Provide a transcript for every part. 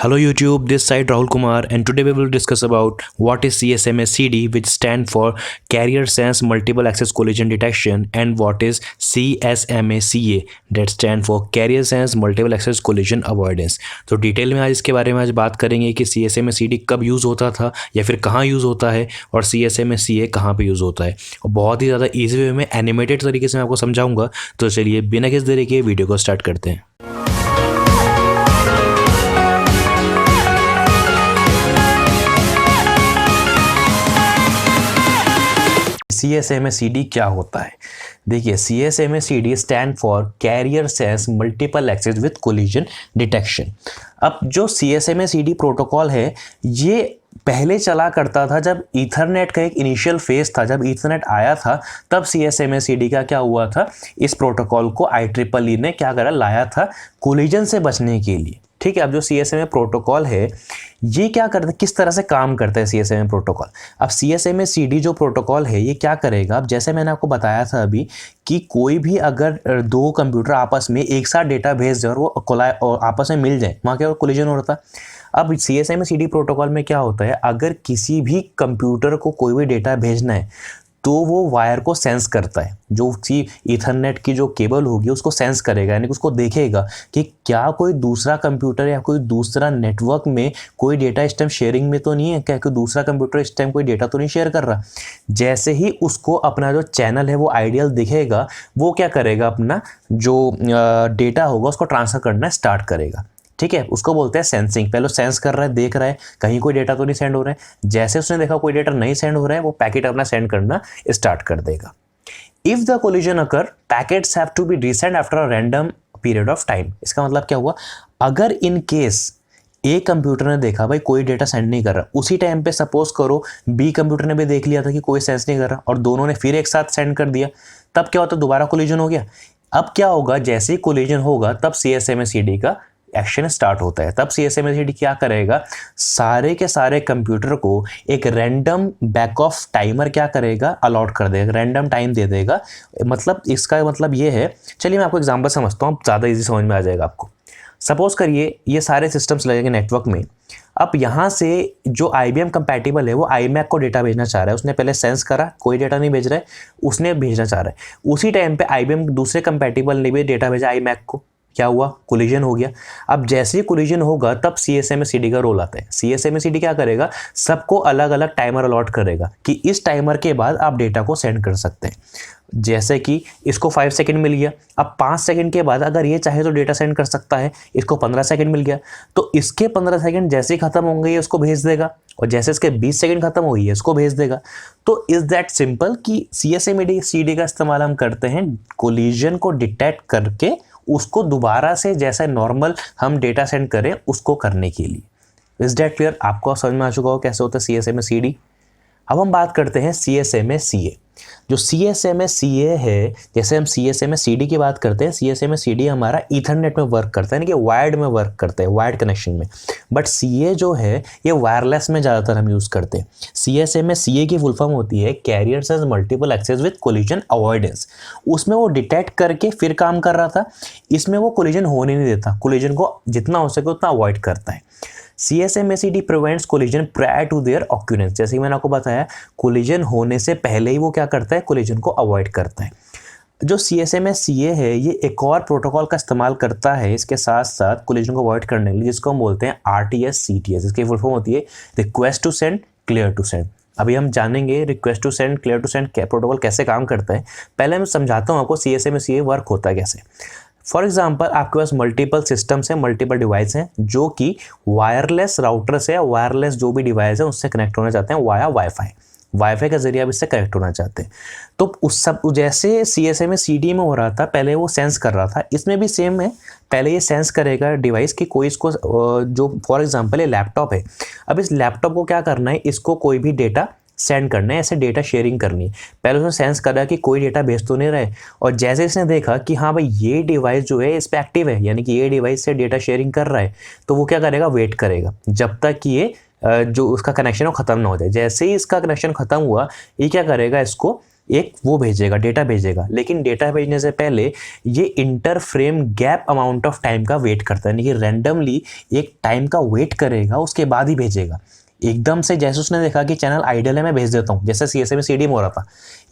Hello YouTube, this side Rahul Kumar and today we will discuss about what is CSMA CD, which stand for Carrier Sense Multiple Access Collision Detection, and what is CSMA CA that stand for Carrier Sense Multiple Access Collision Avoidance। तो detail में आज इसके बारे में आज बात करेंगे कि CSMA CD कब यूज़ होता था या फिर कहाँ यूज़ होता है और CSMA CA कहाँ पे यूज़ होता है, और बहुत ही ज़्यादा ईजी वे में एनिमेटेड तरीके से मैं आपको समझाऊंगा। तो चलिए बिना किसी देरी के वीडियो को स्टार्ट करते हैं। CSMA CD क्या होता है? देखिए, CSMA CD stand for carrier sense multiple access with collision detection. अब जो CSMA CD प्रोटोकॉल है ये पहले चला करता था जब ईथरनेट का एक इनिशियल फेज था। जब ईथरनेट आया था तब CSMA CD का क्या हुआ था, इस प्रोटोकॉल को IEEE ने क्या करा, लाया था कोलिजन से बचने के लिए। ठीक है, अब जो CSMA प्रोटोकॉल है ये क्या करता है, किस तरह से काम करता है CSMA प्रोटोकॉल। अब CSMA CD जो प्रोटोकॉल है ये क्या करेगा, अब जैसे मैंने आपको बताया था अभी कि कोई भी अगर दो कंप्यूटर आपस में एक साथ डेटा भेज दे और वो आपस में मिल जाए, वहाँ क्या कोलिजन हो रहा था। अब CSMA CD प्रोटोकॉल में क्या होता है, अगर किसी भी कंप्यूटर को कोई भी डेटा भेजना है तो वो वायर को सेंस करता है। जो ईथरनेट की जो केबल होगी उसको सेंस करेगा, यानी कि उसको देखेगा कि क्या कोई दूसरा कंप्यूटर या कोई दूसरा नेटवर्क में कोई डेटा इस टाइम शेयरिंग में तो नहीं है, क्या कोई दूसरा कंप्यूटर इस टाइम कोई डेटा तो नहीं शेयर कर रहा। जैसे ही उसको अपना जो चैनल है वो आइडियल दिखेगा, वो क्या करेगा, अपना जो डेटा होगा उसको ट्रांसफर करना स्टार्ट करेगा। ठीक है, उसको बोलते हैं सेंसिंग। पहले सेंस कर रहा है, देख रहा है कहीं कोई डेटा तो नहीं सेंड हो रहा है। जैसे उसने देखा कोई डेटा नहीं सेंड हो रहा है, वो पैकेट अपना सेंड करना स्टार्ट कर देगा। If the collision occur, packets have to be resent after a random period of time. इसका मतलब क्या हुआ, अगर इन केस ए कंप्यूटर ने देखा भाई कोई डेटा सेंड नहीं कर रहा, उसी टाइम पे सपोज करो बी कंप्यूटर ने भी देख लिया था कि कोई सेंस नहीं कर रहा और दोनों ने फिर एक साथ सेंड कर दिया, तब क्या होता है, दोबारा कोलिजन हो गया। अब क्या होगा, जैसे ही कोलिजन होगा तब CSMA CD का एक्शन स्टार्ट होता है। तब CSMA CD क्या करेगा, सारे के सारे कंप्यूटर को एक रैंडम बैक ऑफ टाइमर क्या करेगा, अलॉट कर देगा, रैंडम टाइम दे देगा। मतलब इसका मतलब ये है, चलिए मैं आपको एग्जांपल समझता हूँ, ज़्यादा इजी समझ में आ जाएगा आपको। सपोज करिए ये सारे सिस्टम्स लगेंगे नेटवर्क में। अब यहाँ से जो IBM कंपैटिबल है वो iMac को डेटा भेजना चाह रहा है। उसने पहले सेंस करा कोई डेटा नहीं भेज रहा है, उसने भेजना चाह रहा है। उसी टाइम पे IBM दूसरे कंपैटिबल ने भी डेटा भेजा iMac को, क्या हुआ, कोलिजन हो गया। अब जैसे ही कोलिजन होगा तब CSMA CD का रोल आता है। CSMA CD क्या करेगा, सबको अलग अलग टाइमर अलॉट करेगा कि इस टाइमर के बाद आप डेटा को सेंड कर सकते हैं। जैसे कि इसको 5 सेकंड मिल गया, अब 5 सेकंड के बाद अगर ये चाहे तो डेटा सेंड कर सकता है। इसको 15 सेकंड मिल गया तो इसके 15 सेकंड जैसे ही खत्म होंगे ये उसको भेज देगा, और जैसे इसके 20 सेकंड खत्म हो गई है इसको भेज देगा। तो इज दैट सिंपल कि CSMA CD का इस्तेमाल हम करते हैं कोलिजन को डिटेक्ट करके उसको दोबारा से जैसा नॉर्मल हम डेटा सेंड करें उसको करने के लिए। Is that clear? आपको समझ में आ चुका हो कैसे होता है CSMA CD। अब हम बात करते हैं CSMA CA। जो CSMA CA है, जैसे हम CSMA CD की बात करते हैं, CSMA CD हमारा ईथरनेट में वर्क करता है, यानी कि वायर्ड में वर्क करता है, वायर्ड कनेक्शन में। बट CA जो है ये वायरलेस में ज़्यादातर हम यूज़ करते हैं। CSMA CA की फुल फॉर्म होती है carrier sense multiple access with collision avoidance. उसमें वो डिटेक्ट करके फिर काम कर रहा था, इसमें वो कोलिजन होने नहीं देता, कोलिजन को जितना हो सके उतना अवॉइड करता है। CSMA CD prevents collision prior to their occurrence. जैसे कि मैंने आपको बताया, कोलिजन होने से पहले ही वो क्या करता है, कोलिजन को अवॉइड करता है। जो CSMA CA है ये एक और प्रोटोकॉल का इस्तेमाल करता है इसके साथ साथ कोलिजन को अवॉइड करने के लिए, जिसको हम बोलते हैं RTS CTS। इसकी फुल फॉर्म होती है request to send, clear to send. अभी हम जानेंगे request to send, clear to send protocol कैसे काम करता है। पहले मैं समझाता हूँ आपको CSMA CA वर्क होता है कैसे। फॉर एग्जाम्पल आपके पास मल्टीपल सिस्टम्स हैं, मल्टीपल डिवाइस हैं जो कि वायरलेस राउटर से, वायरलेस जो भी डिवाइस है उससे कनेक्ट होना चाहते हैं वाया वाईफाई का जरिए आप इससे कनेक्ट होना चाहते हैं। तो उस सब जैसे CSMA CD में हो रहा था, पहले वो सेंस कर रहा था, इसमें भी सेम है। पहले ये सेंस करेगा डिवाइस की कोई इसको जो फॉर एग्जांपल ये लैपटॉप है, अब इस लैपटॉप को क्या करना है, इसको कोई भी डेटा सेंड करना है, ऐसे डेटा शेयरिंग करनी है। पहले उसने सेंस करा कि कोई डेटा भेज तो नहीं रहा है, और जैसे इसने देखा कि हाँ भाई ये डिवाइस जो है इस पर एक्टिव है, यानी कि ये डिवाइस से डेटा शेयरिंग कर रहा है, तो वो क्या करेगा, वेट करेगा जब तक कि ये जो उसका कनेक्शन है वो ख़त्म ना हो जाए। जैसे ही इसका कनेक्शन ख़त्म हुआ, ये क्या करेगा, इसको एक वो भेजेगा, डेटा भेजेगा, लेकिन डेटा भेजने से पहले ये inter frame gap amount of time का वेट करता है, यानी कि रैंडमली एक टाइम का वेट करेगा, उसके बाद ही भेजेगा। एकदम से जैसे उसने देखा कि चैनल आइडल है मैं भेज देता हूँ, जैसे CSMA CD में हो रहा था,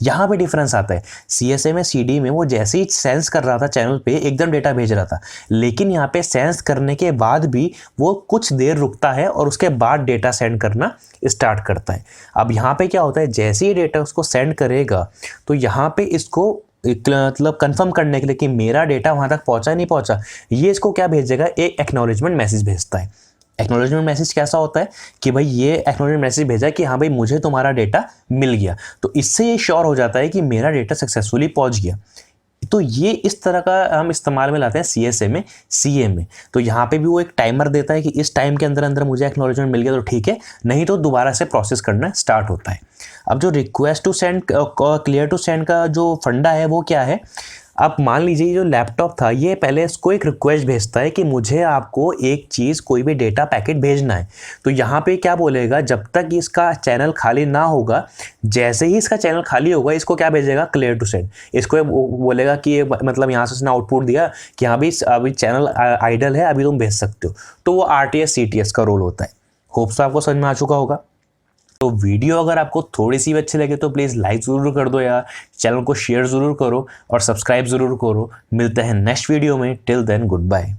यहाँ पे डिफरेंस आता है। CSMA CD में वो जैसे ही सेंस कर रहा था चैनल पे एकदम डेटा भेज रहा था, लेकिन यहाँ पे सेंस करने के बाद भी वो कुछ देर रुकता है और उसके बाद डेटा सेंड करना स्टार्ट करता है। अब यहाँ पे क्या होता है, जैसे ही डेटा उसको सेंड करेगा तो यहाँ पे इसको मतलब कंफर्म करने के लिए कि मेरा डेटा वहाँ तक पहुँचा नहीं पहुँचा, ये इसको क्या भेजेगा, एक एक्नॉलेजमेंट मैसेज भेजता है। एक्नॉलेजमेंट मैसेज कैसा होता है कि भाई ये एक्नॉलेजमेंट मैसेज भेजा कि हाँ भाई मुझे तुम्हारा डेटा मिल गया, तो इससे ये श्योर हो जाता है कि मेरा डेटा सक्सेसफुली पहुंच गया। तो ये इस तरह का हम इस्तेमाल में लाते हैं CSMA CA में। तो यहाँ पे भी वो एक टाइमर देता है कि इस टाइम के अंदर अंदर मुझे एक्नॉलेजमेंट मिल गया तो ठीक है, नहीं तो दोबारा से प्रोसेस करना स्टार्ट होता है। अब जो request to send clear to send का जो फंडा है वो क्या है, अब मान लीजिए जो लैपटॉप था ये पहले इसको एक रिक्वेस्ट भेजता है कि मुझे आपको एक चीज़ कोई भी डेटा पैकेट भेजना है, तो यहाँ पे क्या बोलेगा, जब तक इसका चैनल खाली ना होगा, जैसे ही इसका चैनल खाली होगा इसको क्या भेजेगा, क्लियर टू सेंड। इसको ये बोलेगा कि ये मतलब यहाँ से उसने आउटपुट दिया कि हाँ भाई अभी चैनल आइडल है, अभी तुम भेज सकते हो, तो वो RTS CTS का रोल होता है। होप सो आपको समझ में आ चुका होगा। तो वीडियो अगर आपको थोड़ी सी भी अच्छी लगे तो प्लीज़ लाइक ज़रूर कर दो यार, चैनल को शेयर ज़रूर करो और सब्सक्राइब ज़रूर करो। मिलते हैं नेक्स्ट वीडियो में, टिल देन गुड बाय।